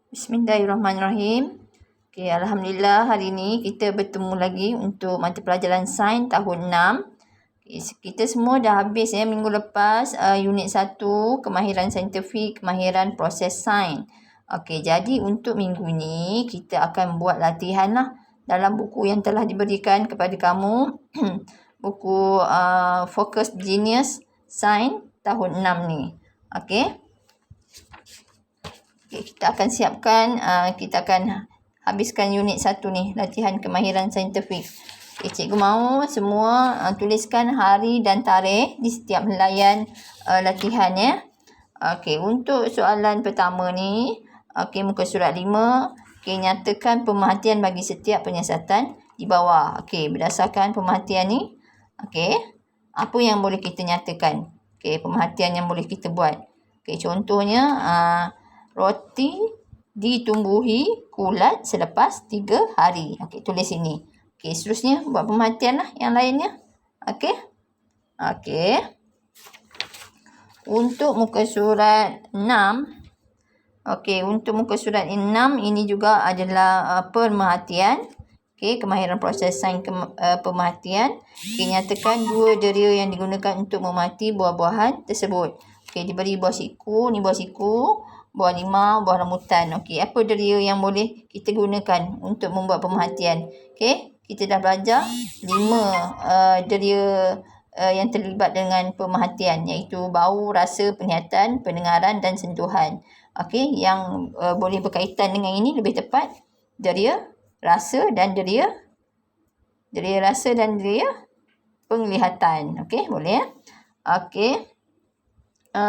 Bismillahirrahmanirrahim. Okay, Alhamdulillah hari ini kita bertemu lagi untuk mata pelajaran Sains tahun 6. Okay, kita semua dah habis minggu lepas unit 1 kemahiran saintifik, kemahiran proses sains. Okay, jadi untuk minggu ni kita akan buat latihan lah dalam buku yang telah diberikan kepada kamu. Buku Focus Genius Sains tahun 6 ni. Okay. Okay, kita akan siapkan, kita akan habiskan unit 1 ni, latihan kemahiran saintifik. Okay, cikgu mahu semua tuliskan hari dan tarikh di setiap helaian latihan ya. Okay, untuk soalan pertama ni, okay, muka surat 5. Okay, nyatakan pemerhatian bagi setiap penyiasatan di bawah. Okay, berdasarkan pemerhatian ni, okay, apa yang boleh kita nyatakan? Okay, pemerhatian yang boleh kita buat. Okay, contohnya, roti ditumbuhi kulat selepas 3 hari. Okey, tulis sini. Okey, seterusnya buat pemerhatian lah yang lainnya. Okey. Okey. Untuk muka surat 6. Okey, untuk muka surat 6 ini juga adalah pemerhatian. Okey, kemahiran proses sains pemerhatian. Okey, nyatakan 2 deria yang digunakan untuk memerhati buah-buahan tersebut. Okey, diberi buah siku, ni buah siku. Buah limau, buah rambutan. Okey, apa deria yang boleh kita gunakan untuk membuat pemerhatian? Okey, kita dah belajar 5 deria yang terlibat dengan pemerhatian, iaitu bau, rasa, penglihatan, pendengaran dan sentuhan. Okey, yang boleh berkaitan dengan ini lebih tepat deria rasa dan deria rasa dan deria penglihatan. Okey, boleh ya? Okey.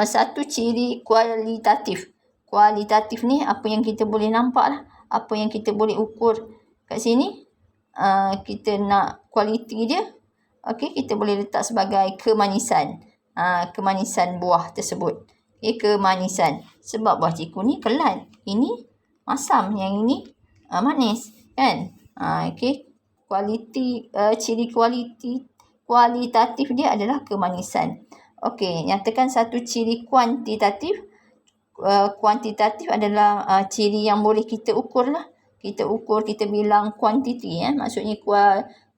Satu ciri kualitatif. Kualitatif ni apa yang kita boleh nampak lah. Apa yang kita boleh ukur kat sini. Kita nak kualiti dia. Okey, kita boleh letak sebagai kemanisan. Kemanisan buah tersebut. Okay, kemanisan. Sebab buah ciku ni kelat. Ini masam. Yang ini manis. Kan? Okey. Ciri kualitatif dia adalah kemanisan. Okey, nyatakan satu ciri kuantitatif. Kuantitatif adalah ciri yang boleh kita ukur lah. Kita ukur, kita bilang kuantiti ya. Maksudnya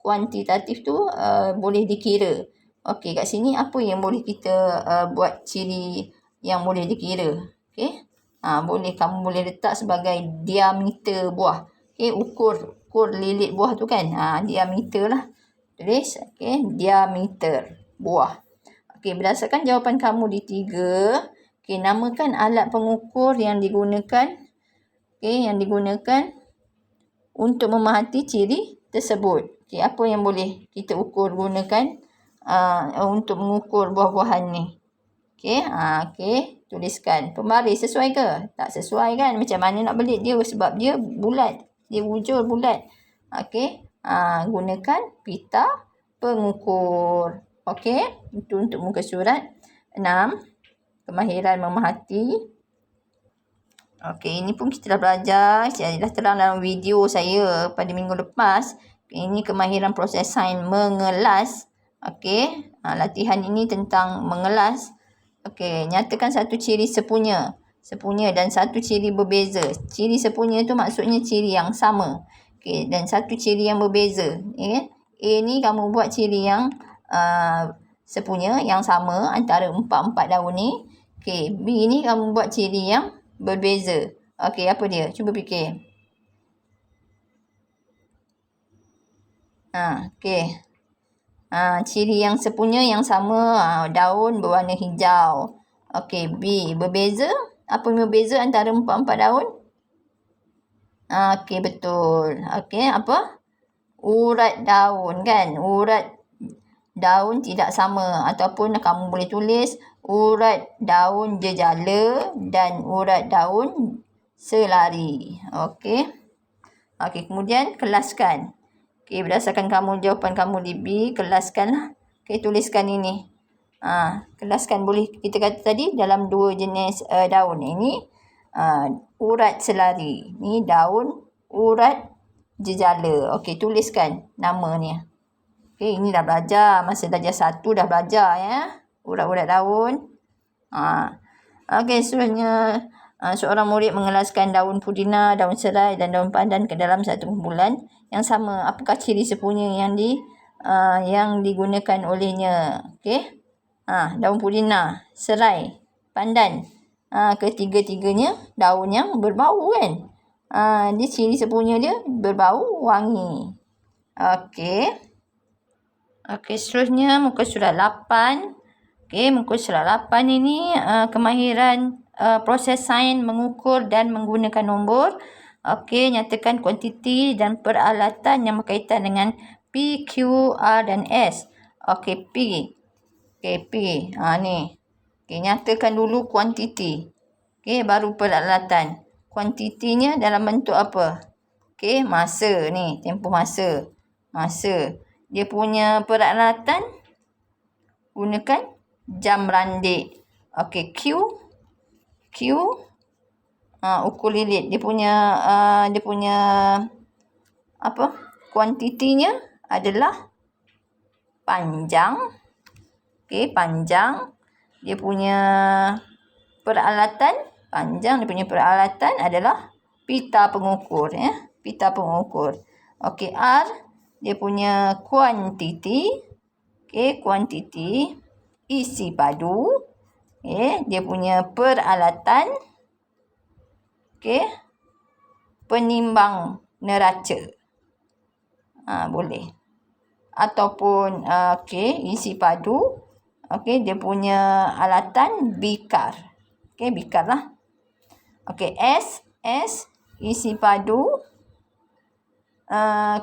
kuantitatif tu boleh dikira. Okey, kat sini apa yang boleh kita buat ciri yang boleh dikira? Okey. Kamu boleh letak sebagai diameter buah. Okey, ukur lilit buah tu kan. Diameter lah. Tulis, okey, diameter buah. Okey, berdasarkan jawapan kamu di 3. Okey, namakan alat pengukur yang digunakan. Okey, yang digunakan untuk memerhati ciri tersebut. Okey, apa yang boleh kita ukur gunakan untuk mengukur buah-buahan ni? Okey, okey, tuliskan. Pembaris sesuai ke? Tak sesuai kan? Macam mana nak belit dia sebab dia bulat. Dia bujur bulat. Okey, gunakan pita pengukur. Okey, itu untuk muka surat 6. Kemahiran memerhati. Okey, ini pun kita dah belajar. Saya dah terang dalam video saya pada minggu lepas. Ini kemahiran proses sains mengelas. Okey, latihan ini tentang mengelas. Okey, nyatakan satu ciri sepunya. Sepunya dan satu ciri berbeza. Ciri sepunya tu maksudnya ciri yang sama. Okey, dan satu ciri yang berbeza. Okay? A ni kamu buat ciri yang sepunya, yang sama antara 4 daun ni. Okey, B ni kamu buat ciri yang berbeza. Okey, apa dia? Cuba fikir. Okey. Ciri yang sepunya yang sama, daun berwarna hijau. Okey, B berbeza. Apa yang berbeza antara 4 daun? Okey, betul. Okey, apa? Urat daun kan? Urat daun tidak sama, ataupun kamu boleh tulis urat daun jejala dan urat daun selari. Okey. Okey, kemudian kelaskan. Okey, berdasarkan jawapan kamu di B, kelaskanlah. Okey, tuliskan ini. Kelaskan boleh kita kata tadi dalam 2 jenis daun. Ini urat selari. Ni daun urat jejala. Okey, tuliskan namanya. Okey, ini dah belajar. Masa darjah 1 dah belajar ya. Urat-urat daun. Okey, seterusnya seorang murid mengelaskan daun pudina, daun serai dan daun pandan ke dalam satu kumpulan yang sama. Apakah ciri sepunya yang digunakan olehnya? Okey. Daun pudina, serai, pandan. Ketiga-tiganya daun yang berbau kan. Dia ciri sepunya dia berbau wangi. Okey. Okey, seterusnya muka surat 8. Okey, muka surat 8 ini kemahiran proses sains mengukur dan menggunakan nombor. Okey, nyatakan kuantiti dan peralatan yang berkaitan dengan P, Q, R dan S. Okey, P. Okey, P. Ni. Okey, nyatakan dulu kuantiti. Okey, baru peralatan. Kuantitinya dalam bentuk apa? Okey, masa ni. Tempoh masa. Masa. Dia punya peralatan gunakan jam randik. Okey, Q ukur lilit. Dia punya kuantitinya adalah panjang. Okey, panjang. Dia punya peralatan panjang. Dia punya peralatan adalah pita pengukur. Pita pengukur. Okey, R. Dia punya kuantiti. Okey, kuantiti. Isi padu. Okey, dia punya peralatan. Okey, penimbang neraca. Boleh. Ataupun okey, isi padu. Okey, dia punya alatan bikar. Okey, bikar lah. Okey, S isi padu.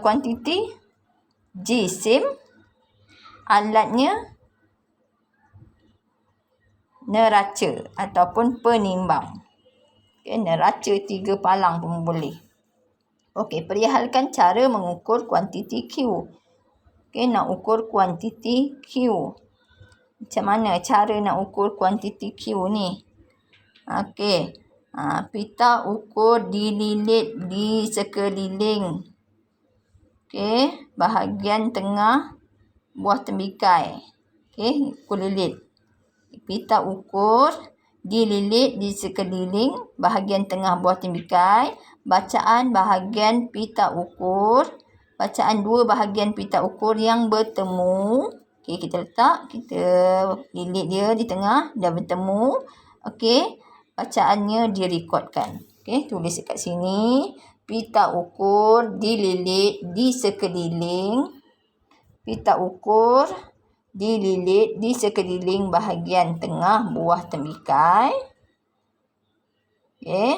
Kuantiti jisim. Alatnya neraca ataupun penimbang. Okay, neraca 3 palang pun boleh. Okey, perihalkan cara mengukur kuantiti Q. Okey, nak ukur kuantiti Q. Macam mana cara nak ukur kuantiti Q ni? Okey, pita ukur dililit di sekeliling. Okey, bahagian tengah buah tembikai. Okey, ukur lilit. Pita ukur dililit di sekeliling bahagian tengah buah tembikai. Bacaan bahagian pita ukur. Bacaan dua bahagian pita ukur yang bertemu. Okey, kita lilit dia di tengah. Dah bertemu. Okey, bacaannya direkodkan. Okey, tulis dekat sini. Pita ukur dililit di sekeliling. Pita ukur dililit di sekeliling bahagian tengah buah tembikai. Okey.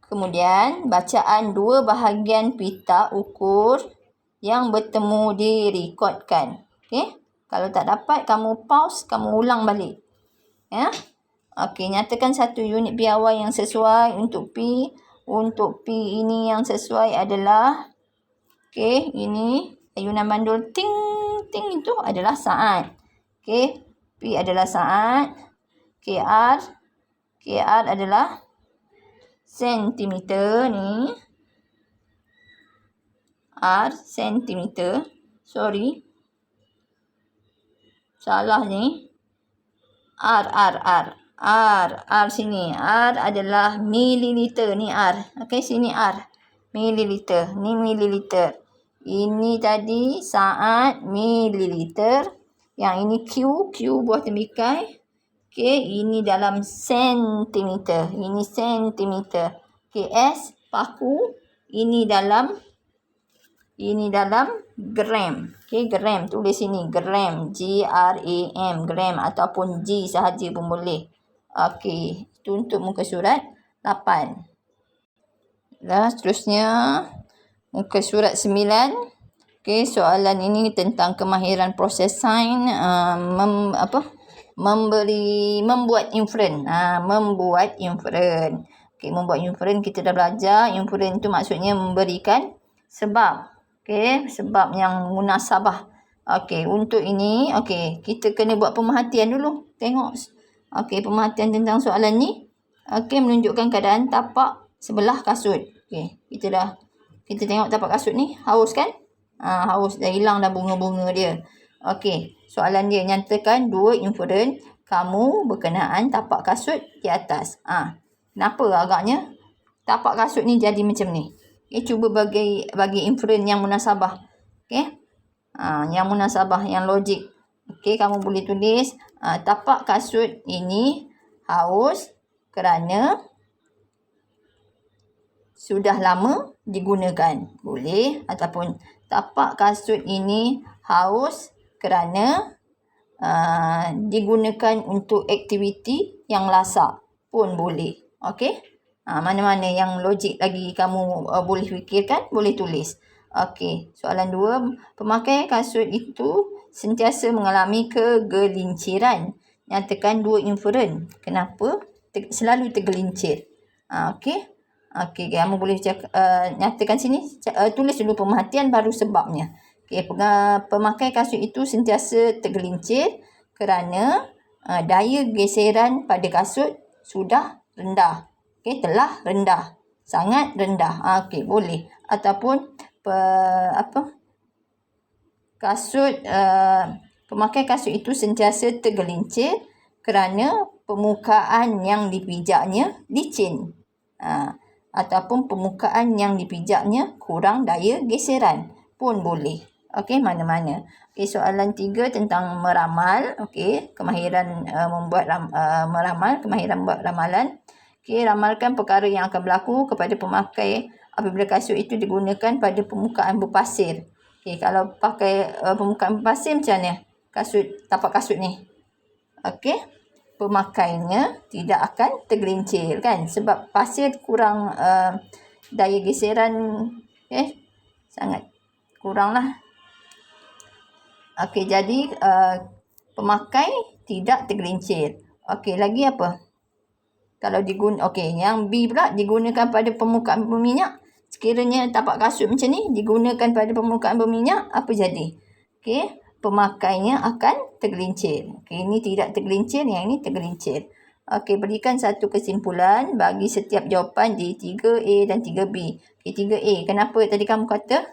Kemudian, bacaan dua bahagian pita ukur yang bertemu direkodkan. Okey. Kalau tak dapat, kamu pause, kamu ulang balik. Ya. Okey, nyatakan satu unit piawai yang sesuai untuk P. Untuk P ini yang sesuai adalah, okey, ini ayunan bandul ting ting itu adalah saat. Okey, P adalah saat. KR adalah sentimeter ni. R sentimeter. Sorry. Salah ni. R sini. R adalah mililiter ni R. Okey, sini R. Mililiter. Ni mililiter. Ini tadi saat mililiter. Yang ini Q buah tembikai. Okey, ini dalam sentimeter. Ini sentimeter. Okey, S paku. Ini dalam gram. Okey, gram. Tulis sini gram. G-R-A-M. Gram ataupun G sahaja pun boleh. Okey, itu untuk muka surat 8. Seterusnya muka surat 9. Okey, soalan ini tentang kemahiran proses sains membuat inferen. Membuat inferen. Okey, membuat inferen kita dah belajar. Inferen itu maksudnya memberikan sebab. Okey, sebab yang munasabah. Okey, untuk ini, okey, kita kena buat pemerhatian dulu. Tengok. Okey, pemerhatian tentang soalan ni. Okey, menunjukkan keadaan tapak sebelah kasut. Okey, kita tengok tapak kasut ni. Haus kan? Haus. Dah hilang dah bunga-bunga dia. Okey, soalan dia nyatakan 2 inferen kamu berkenaan tapak kasut di atas. Kenapa agaknya tapak kasut ni jadi macam ni? Cuba bagi inferen yang munasabah. Okey. Yang munasabah, yang logik. Okey, kamu boleh tulis tapak kasut ini haus kerana sudah lama digunakan. Boleh. Ataupun tapak kasut ini haus kerana digunakan untuk aktiviti yang lasak pun boleh. Okey. Mana-mana yang logik lagi kamu boleh fikirkan, boleh tulis. Okey. Soalan 2. Pemakai kasut itu sentiasa mengalami kegelinciran. Nyatakan 2 inferen. Kenapa selalu tergelincir? Okey. Okey, kamu boleh nyatakan sini. Tulis dulu pemerhatian baru sebabnya. Okey, pemakai kasut itu sentiasa tergelincir kerana daya geseran pada kasut sudah rendah. Okey, telah rendah. Sangat rendah. Okey, boleh. Ataupun pemakai kasut itu sentiasa tergelincir kerana permukaan yang dipijaknya licin. Ataupun permukaan yang dipijaknya kurang daya geseran pun boleh. Okey, mana-mana. Okey, soalan 3 tentang meramal. Okey, kemahiran meramal, kemahiran membuat ramalan. Okey, ramalkan perkara yang akan berlaku kepada pemakai apabila kasut itu digunakan pada permukaan berpasir. Okey, kalau pakai permukaan berpasir macam mana? Tapak kasut ni. Okey. Pemakainya tidak akan tergelincir kan, sebab pasir kurang daya geseran, sangat kurang lah. Okey, jadi pemakai tidak tergelincir. Okey, lagi apa? Kalau yang B pula, digunakan pada permukaan berminyak. Sekiranya tapak kasut macam ni digunakan pada permukaan berminyak, apa jadi? Okey, pemakainya akan tergelincir. Okey, ini tidak tergelincir, yang ini tergelincir. Okey, berikan satu kesimpulan bagi setiap jawapan di 3A dan 3B. Okey, 3A. Kenapa tadi kamu kata?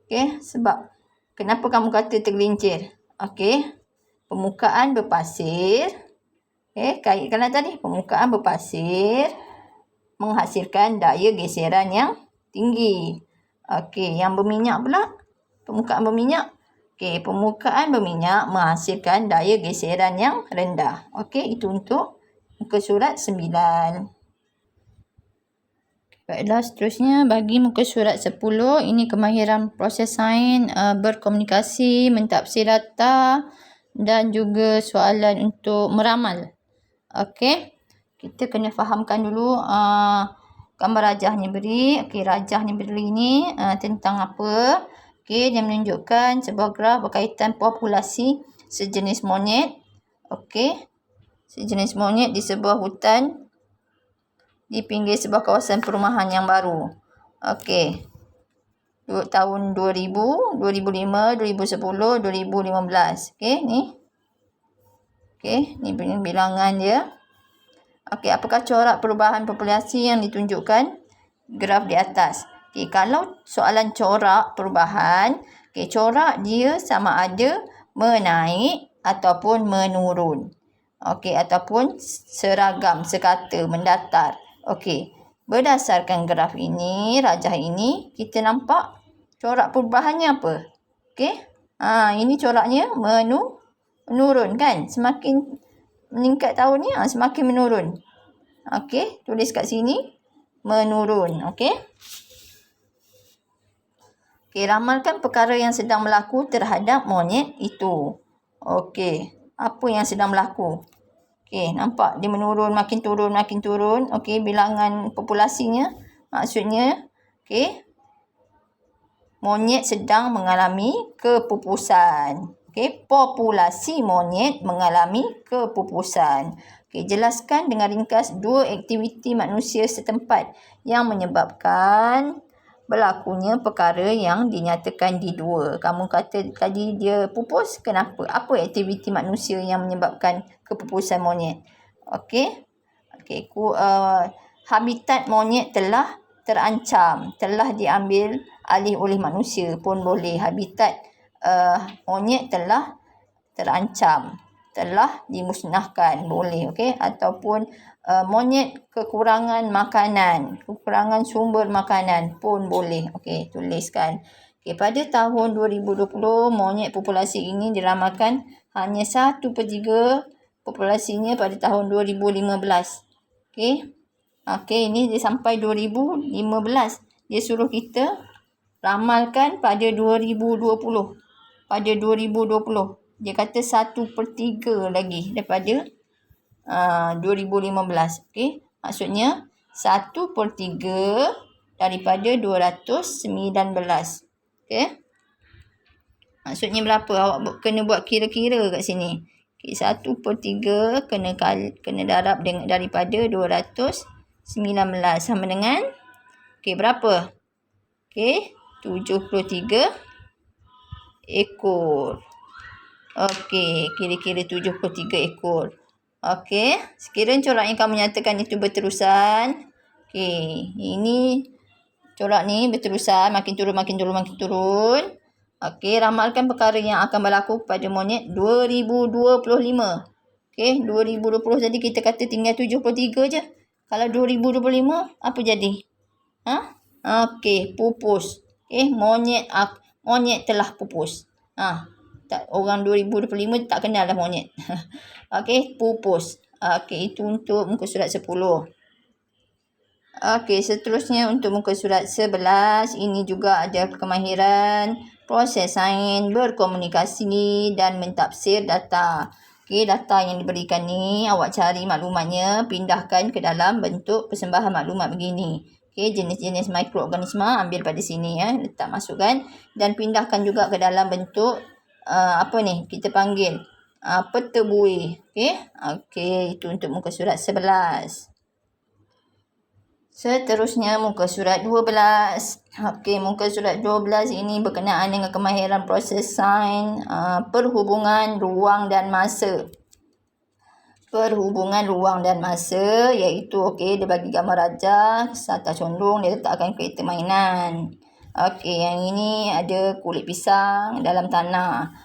Okey, sebab kenapa kamu kata tergelincir? Okey, permukaan berpasir. Okey, kaitkanlah tadi. Permukaan berpasir menghasilkan daya geseran yang tinggi. Okey, yang berminyak pula. Permukaan berminyak. Okey, permukaan berminyak menghasilkan daya geseran yang rendah. Okey, itu untuk muka surat 9. Baiklah, seterusnya bagi muka surat 10, ini kemahiran proses sains, berkomunikasi, mentafsir data dan juga soalan untuk meramal. Okey, kita kena fahamkan dulu gambar rajah ni beri. Okey, rajah ni beri ni tentang apa? Okey, dia menunjukkan sebuah graf berkaitan populasi sejenis monyet. Okey, sejenis monyet di sebuah hutan di pinggir sebuah kawasan perumahan yang baru. Okey, tahun 2000, 2005, 2010, 2015. Okey, ni. Okey, ni bilangan dia. Okey, apakah corak perubahan populasi yang ditunjukkan graf di atas? Okey, kalau soalan corak perubahan, corak dia sama ada menaik ataupun menurun. Okey, ataupun seragam, sekata, mendatar. Okey, berdasarkan graf ini, rajah ini, kita nampak corak perubahannya apa? Okey, ini coraknya menurun kan? Semakin meningkat tahun ni, semakin menurun. Okey, tulis kat sini, menurun. Okey. Okey, ramalkan perkara yang sedang berlaku terhadap monyet itu. Okey, apa yang sedang berlaku? Okey, nampak dia menurun, makin turun, makin turun. Okey, bilangan populasinya. Maksudnya, okey, monyet sedang mengalami kepupusan. Okey, populasi monyet mengalami kepupusan. Okey, jelaskan dengan ringkas 2 aktiviti manusia setempat yang menyebabkan berlakunya perkara yang dinyatakan di 2. Kamu kata tadi dia pupus, kenapa? Apa aktiviti manusia yang menyebabkan kepupusan monyet? Okey. Okey, habitat monyet telah terancam, telah diambil alih oleh manusia pun boleh. Habitat monyet telah terancam, telah dimusnahkan, boleh, okey. Ataupun monyet kekurangan makanan, kekurangan sumber makanan pun boleh, okey, tuliskan. Okey, pada tahun 2020 monyet populasi ini diramalkan hanya 1/3 populasinya pada tahun 2015. Okey. Okey, ini dia sampai 2015. Dia suruh kita ramalkan pada 2020. Pada 2020. Dia kata 1/3 lagi daripada 2015. Okey. Maksudnya 1/3 daripada 219. Okey. Maksudnya berapa? Awak kena buat kira-kira kat sini. Okay, 1/3 kena darab dengan daripada 219 sama dengan berapa? 73 ekor. Kira-kira 73 ekor. Sekiranya corak yang kamu nyatakan itu berterusan. Ini corak ni berterusan, makin turun. Ramalkan perkara yang akan berlaku pada monyet 2025. 2020 tadi kita kata tinggal 73 je. Kalau 2025 apa jadi? Pupus. Monyet telah pupus. Orang 2025 tak kenal dah monyet. Pupus. Itu untuk muka surat 10. Seterusnya untuk muka surat 11, ini juga ada kemahiran proses sains, berkomunikasi dan mentafsir data. Data yang diberikan ni awak cari maklumatnya, pindahkan ke dalam bentuk persembahan maklumat begini. Jenis-jenis mikroorganisma ambil pada sini letak masukkan dan pindahkan juga ke dalam bentuk kita panggil peta buih. Itu untuk muka surat 11. Seterusnya muka surat 12. Muka surat 12 ini berkenaan dengan kemahiran proses sains, perhubungan ruang dan masa. Perhubungan ruang dan masa iaitu dia bagi gambar rajah, atas condong dia letakkan kereta mainan. Yang ini ada kulit pisang dalam tanah.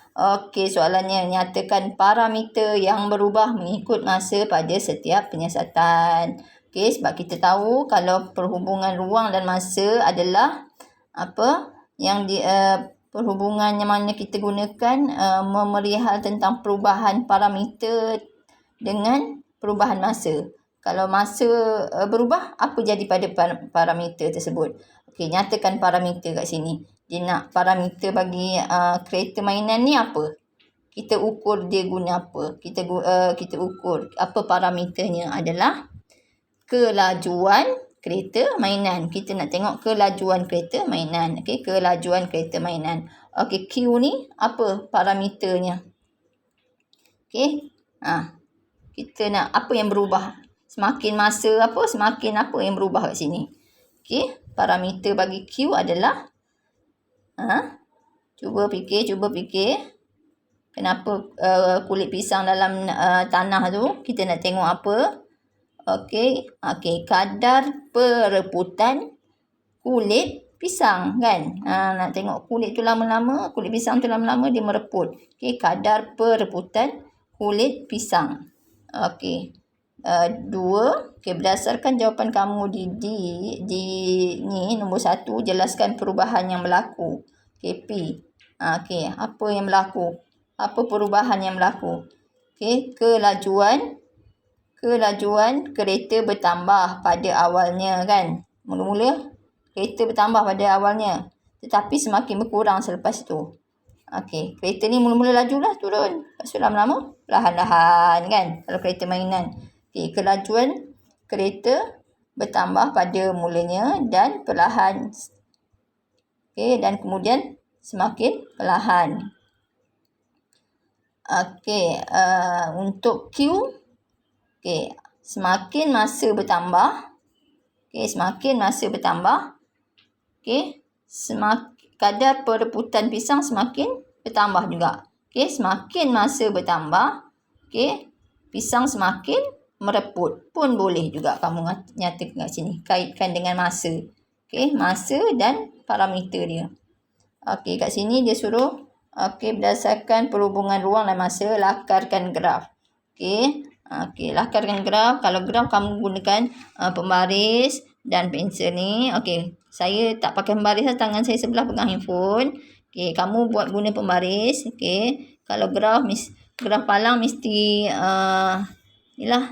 Soalannya, nyatakan parameter yang berubah mengikut masa pada setiap penyiasatan. Sebab kita tahu kalau perhubungan ruang dan masa adalah perhubungan yang mana kita gunakan memerihal tentang perubahan parameter dengan perubahan masa. Kalau masa berubah, apa jadi pada parameter tersebut? Nyatakan parameter kat sini. Dia nak parameter bagi kereta mainan ni apa? Kita ukur dia guna apa? Kita ukur apa parameternya adalah kelajuan kereta mainan. Kita nak tengok kelajuan kereta mainan. Kelajuan kereta mainan. Q ni apa parameternya? Kita nak apa yang berubah? Semakin masa semakin apa yang berubah kat sini? Parameter bagi Q adalah cuba fikir. Kenapa kulit pisang dalam tanah tu? Kita nak tengok apa? Kadar perebutan kulit pisang kan. Nak tengok kulit pisang tu lama-lama dia mereput. Kadar perebutan kulit pisang. 2. Berdasarkan jawapan kamu di ni nombor 1, jelaskan perubahan yang berlaku. P. Apa yang berlaku? Apa perubahan yang berlaku? Kelajuan kereta bertambah pada awalnya kan. Mula-mula kereta bertambah pada awalnya, tetapi semakin berkurang selepas itu. Kereta ni mula-mula lajulah turun. Lepas tu lama-lama perlahan-lahan kan. Kalau kereta mainan. Kelajuan kereta bertambah pada mulanya dan perlahan. Dan kemudian semakin perlahan. Untuk Q. Semakin masa bertambah. Kadar perebutan pisang semakin bertambah juga. Semakin masa bertambah, pisang semakin mereput. Pun boleh juga kamu nyatakan kat sini. Kaitkan dengan masa. Masa dan parameter dia. Kat sini dia suruh Okey, berdasarkan perhubungan ruang dan masa, lakarkan graf. Okey. Lakarkan graf. Kalau graf kamu gunakan pembaris dan pensel ni. Okey, saya tak pakai pembaris, tangan saya sebelah pegang handphone. Okey, kamu buat guna pembaris. Okey, kalau graf palang mesti inilah.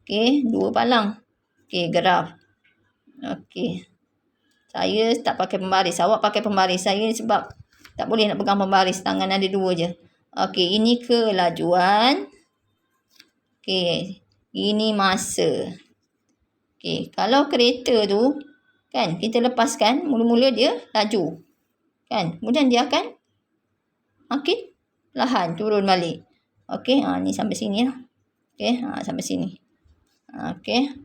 Okey, 2 palang. Okey, graf. Okey. Saya tak pakai pembaris. Awak pakai pembaris. Saya sebab tak boleh nak pegang pembaris. Tangan ada 2 je. Okey, ini kelajuan. Okey, ini masa. Okey, kalau kereta tu, kan, kita lepaskan, mula-mula dia laju. Kan, kemudian dia akan makin lahan, turun balik. Okey, ni sampai sini lah. Okey, sampai sini. Okey.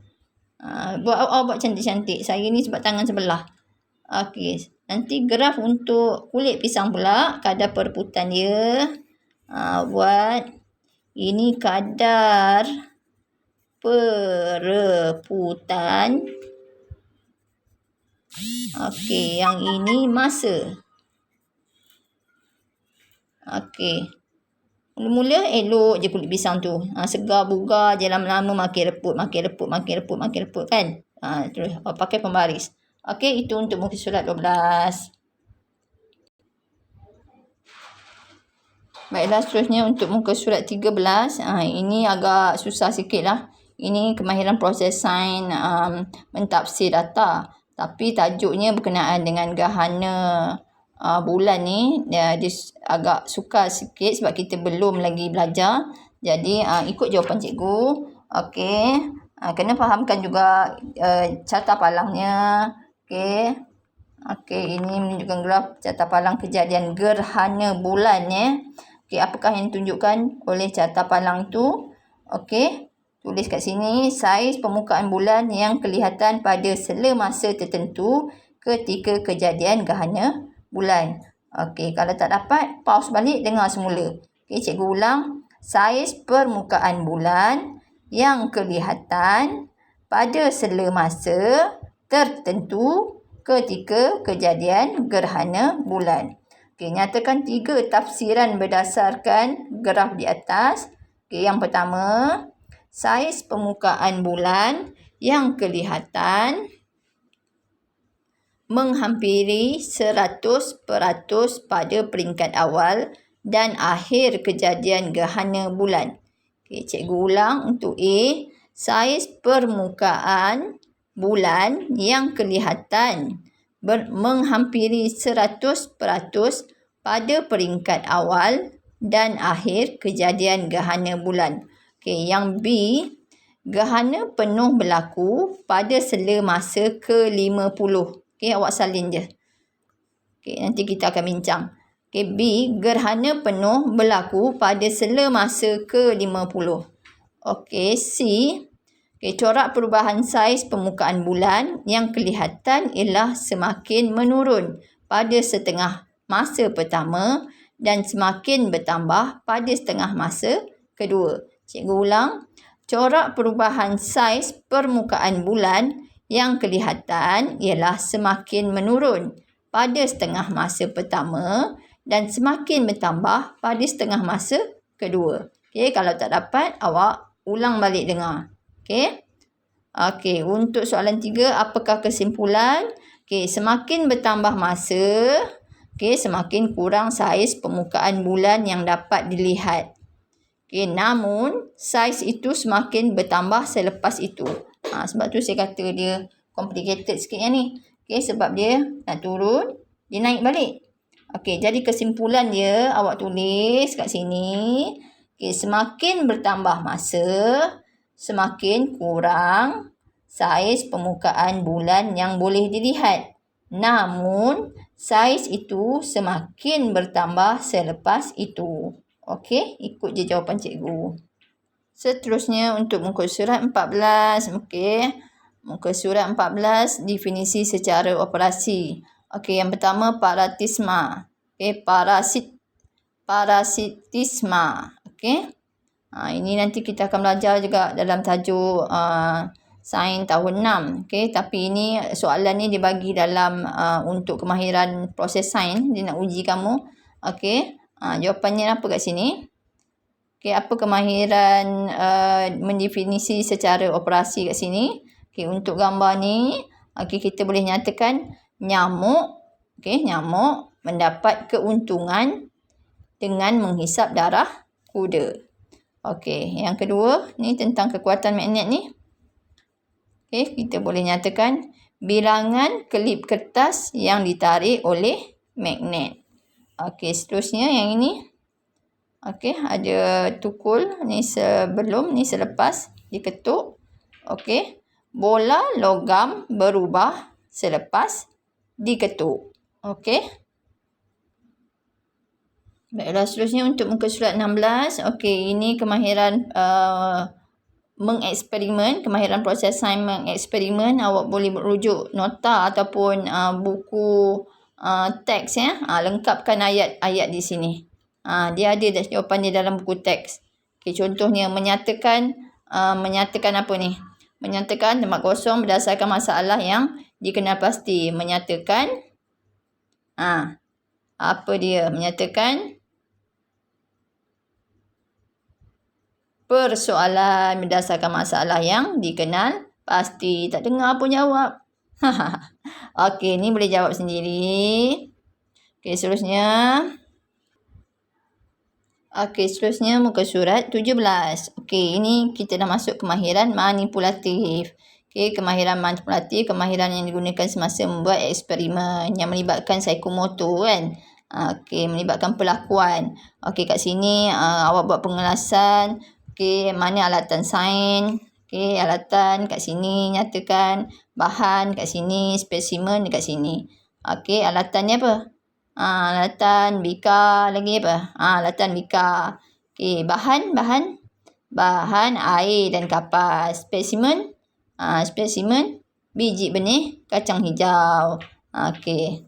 Buat cantik-cantik. Saya ni sebab tangan sebelah. Okey, nanti graf untuk kulit pisang pula, kadar perebutan dia. Buat ini kadar perebutan. Okey, yang ini masa. Okey. Mula-mula elok je kulit pisang tu. Segar bugar je, lama-lama makin reput kan. Terus pakai pembaris. Okey, itu untuk muka surat 12. Baiklah, seterusnya untuk muka surat 13. Ini agak susah sikit lah. Ini kemahiran proses sains mentafsir data. Tapi tajuknya berkenaan dengan gerhana bulan ni. Dia agak sukar sikit sebab kita belum lagi belajar. Jadi ikut jawapan cikgu. Okey. Kena fahamkan juga carta palangnya. Okey. Okey, ini menunjukkan graf carta palang kejadian gerhana bulan ya. Okey, apakah yang ditunjukkan oleh carta palang tu? Okey, tulis kat sini saiz permukaan bulan yang kelihatan pada sela masa tertentu ketika kejadian gerhana bulan. Okey, kalau tak dapat, pause balik, dengar semula. Okey, cikgu ulang. Saiz permukaan bulan yang kelihatan pada sela masa tertentu ketika kejadian gerhana bulan. Okey, nyatakan 3 tafsiran berdasarkan graf di atas. Okey, yang pertama, saiz permukaan bulan yang kelihatan menghampiri 100% pada peringkat awal dan akhir kejadian gerhana bulan. Okey, cikgu ulang untuk A. Saiz permukaan bulan yang kelihatan menghampiri 100% pada peringkat awal dan akhir kejadian gerhana bulan. Okey, yang B, gerhana penuh berlaku pada sela masa ke-50. Okey, awak salin je. Okey, nanti kita akan bincang. Okey, B, gerhana penuh berlaku pada sela masa ke-50. Okey, C, corak perubahan saiz permukaan bulan yang kelihatan ialah semakin menurun pada setengah masa pertama dan semakin bertambah pada setengah masa kedua. Cikgu ulang. Corak perubahan saiz permukaan bulan yang kelihatan ialah semakin menurun pada setengah masa pertama dan semakin bertambah pada setengah masa kedua. Okey, kalau tak dapat, awak ulang balik dengar. Okey. Okey, untuk soalan 3, apakah kesimpulan? Okey, semakin bertambah masa, semakin kurang saiz permukaan bulan yang dapat dilihat. Okey, namun saiz itu semakin bertambah selepas itu. Sebab tu saya kata dia complicated sikit yang ni. Okey, sebab dia nak turun, dia naik balik. Okey, jadi kesimpulan dia awak tulis kat sini. Okey, semakin bertambah masa, semakin kurang saiz permukaan bulan yang boleh dilihat. Namun, saiz itu semakin bertambah selepas itu. Okey, ikut je jawapan cikgu. Seterusnya untuk muka surat 14. Okey, muka surat 14, definisi secara operasi. Okey, yang pertama paratisma. Okey, parasitisma. Okey. Ini nanti kita akan belajar juga dalam tajuk sains tahun 6. Okey, tapi ini soalan ni dibagi dalam untuk kemahiran proses sains, dia nak uji kamu. Okey. Jawapannya apa kat sini? Okey, apa kemahiran mendefinisi secara operasi kat sini? Okey, untuk gambar ni, okey, kita boleh nyatakan nyamuk, okey, nyamuk mendapat keuntungan dengan menghisap darah kuda. Okey, yang kedua ni tentang kekuatan magnet ni. Okey, kita boleh nyatakan bilangan kelip kertas yang ditarik oleh magnet. Okey, seterusnya yang ini. Okey, ada tukul ni sebelum ni selepas diketuk. Okey, bola logam berubah selepas diketuk. Okey. Baiklah, seterusnya untuk muka surat 16. Okey, ini kemahiran mengeksperimen, kemahiran proses sains mengeksperimen. Awak boleh merujuk nota ataupun buku teks ya. Lengkapkan ayat-ayat di sini. Dia ada jawapan dia dalam buku teks. Okey, contohnya menyatakan apa ni? Menyatakan tempat kosong berdasarkan masalah yang dikenal pasti. Menyatakan apa dia? Menyatakan persoalan berdasarkan masalah yang dikenal pasti. Tak dengar pun jawab. Okey, ni boleh jawab sendiri. Okey, seterusnya. Okey, seterusnya muka surat 17. Okey, ini kita dah masuk kemahiran manipulatif. Okey, kemahiran manipulatif, kemahiran yang digunakan semasa membuat eksperimen yang melibatkan psikomotor kan. Okey, melibatkan pelakuan. Okey, kat sini awak buat pengelasan. Okey, mana alatan sains. Okey, alatan kat sini nyatakan, bahan kat sini, spesimen dekat sini. Okey, alatan ni apa? Alatan bika, lagi apa? Alatan bika. Okey, bahan air dan kapas. Spesimen, spesimen biji benih kacang hijau. Okey.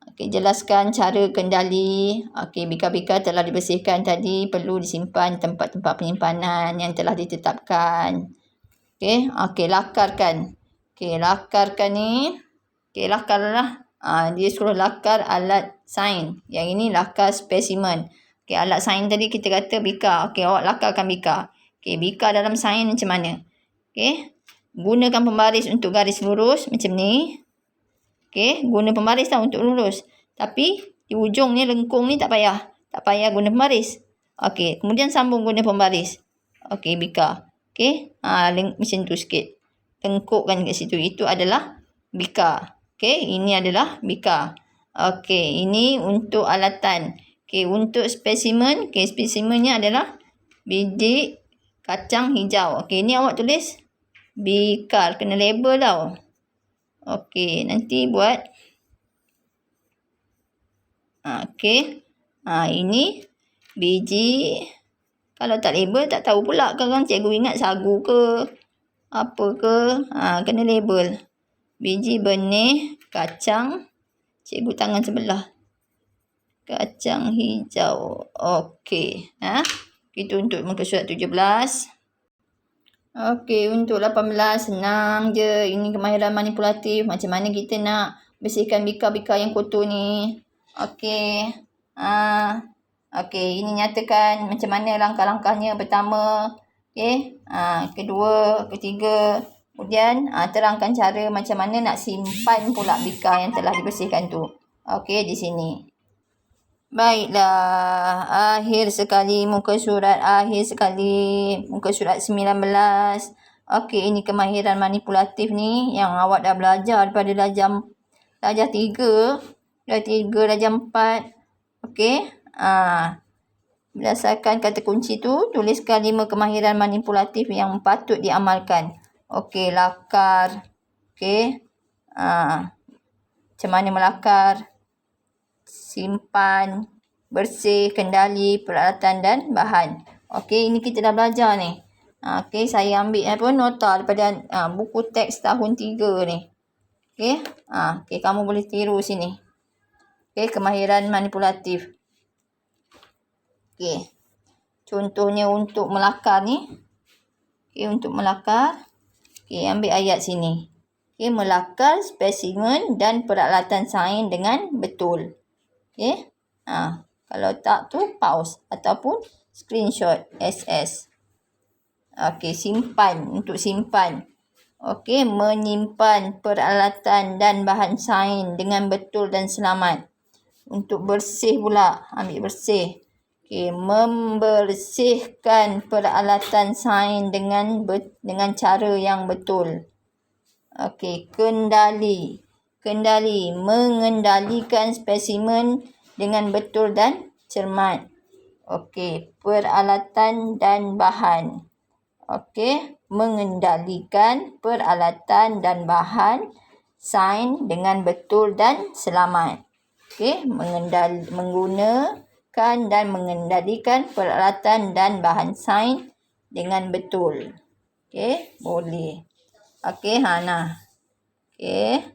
Okey, jelaskan cara kendali. Okey, bika-bika telah dibersihkan tadi, perlu disimpan tempat-tempat penyimpanan yang telah ditetapkan. Okey, lakarkan. Okey, lakarkan ni. Okey, lakarlah. Dia suruh lakar alat sains. Yang ini lakar spesimen. Okey, alat sains tadi kita kata bika. Okey, awak lakarkan bika. Okey, bika dalam sains macam mana? Okey, gunakan pembaris untuk garis lurus macam ni. Okey, guna pembaris tau untuk lurus. Tapi di ujung ni lengkung ni tak payah. Tak payah guna pembaris. Okey, kemudian sambung guna pembaris. Okey, bika. Okey, macam tu sikit. Tengkukkan kat situ. Itu adalah bika. Okey, ini adalah bika. Okey, ini untuk alatan. Okey, untuk spesimen. Okey, spesimennya adalah biji kacang hijau. Okey, ni awak tulis bika. Kena label tau. Okey, nanti buat. Okey. Ini biji. Kalau tak label, tak tahu pula. Kadang cikgu ingat sagu ke. Apa ke. Kena label. Biji benih kacang. Cikgu tangan sebelah. Kacang hijau. Okey. Itu untuk muka surat 17. Okey, untuk 18 senang je. Ini kemahiran manipulatif. Macam mana kita nak bersihkan bika-bika yang kotor ni. Okey. Okey, ini nyatakan macam mana langkah-langkahnya. Pertama. Okey. Kedua, ketiga. Kemudian terangkan cara macam mana nak simpan pula bika yang telah dibersihkan tu. Okey, di sini. Baiklah, akhir sekali muka surat 19. Okey, ini kemahiran manipulatif ni yang awak dah belajar daripada darjah 3, darjah 4. Okey. Berdasarkan kata kunci tu, tuliskan 5 kemahiran manipulatif yang patut diamalkan. Okey, lakar. Okey. Macam mana melakar. Simpan, bersih, kendali, peralatan dan bahan. Okey, ini kita dah belajar ni. Okey, saya ambil nota daripada buku teks tahun 3 ni. Okey. Okey, kamu boleh tiru sini. Okey, kemahiran manipulatif. Okey. Contohnya untuk melakar ni. Okey, untuk melakar. Okey, ambil ayat sini. Okey, melakar spesimen dan peralatan sains dengan betul. Okey. Kalau tak tu pause ataupun screenshot SS. Okey, simpan, untuk simpan. Okey, menyimpan peralatan dan bahan sains dengan betul dan selamat. Untuk bersih pula, ambil bersih. Okey, membersihkan peralatan sains dengan cara yang betul. Okey, kendali. Kendali, mengendalikan spesimen dengan betul dan cermat. Okey, peralatan dan bahan. Okey, mengendalikan peralatan dan bahan sains dengan betul dan selamat. Okey, menggunakan dan mengendalikan peralatan dan bahan sains dengan betul. Okey, boleh. Okey, nah. Okey.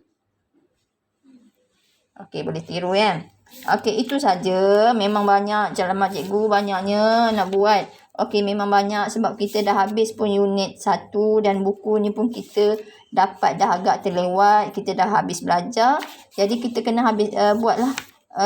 Okey, boleh tiru ya. Okey, itu saja. Memang banyak calamat cikgu, banyaknya nak buat. Okey, memang banyak sebab kita dah habis pun unit 1 dan buku ni pun kita dapat dah agak terlewat. Kita dah habis belajar. Jadi kita kena habis buatlah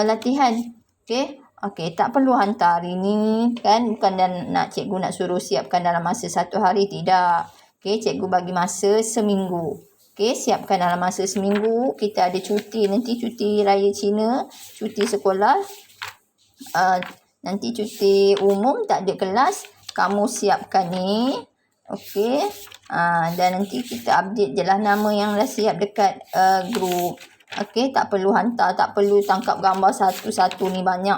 latihan. Okey. Okey, tak perlu hantar hari ni kan. Bukan nak cikgu nak suruh siapkan dalam masa 1 hari, tidak. Okey, cikgu bagi masa seminggu. Okey, siapkan dalam masa seminggu. Kita ada cuti nanti, cuti raya Cina, cuti sekolah. Nanti cuti umum, tak ada kelas. Kamu siapkan ni. Okey. Dan nanti kita update je lah nama yang dah siap dekat grup. Okey, tak perlu hantar, tak perlu tangkap gambar satu-satu ni banyak.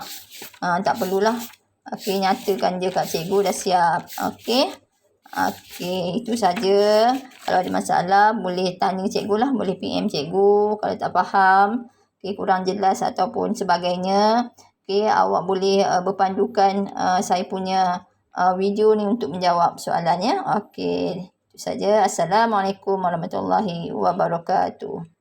Tak perlulah. Okey, nyatakan je kat cikgu dah siap. Okey. Okey, itu saja. Kalau ada masalah, boleh tanya cikgu lah. Boleh PM cikgu kalau tak faham. Okey, kurang jelas ataupun sebagainya. Okey, awak boleh berpandukan saya punya video ni untuk menjawab soalannya. Okey, itu saja. Assalamualaikum warahmatullahi wabarakatuh.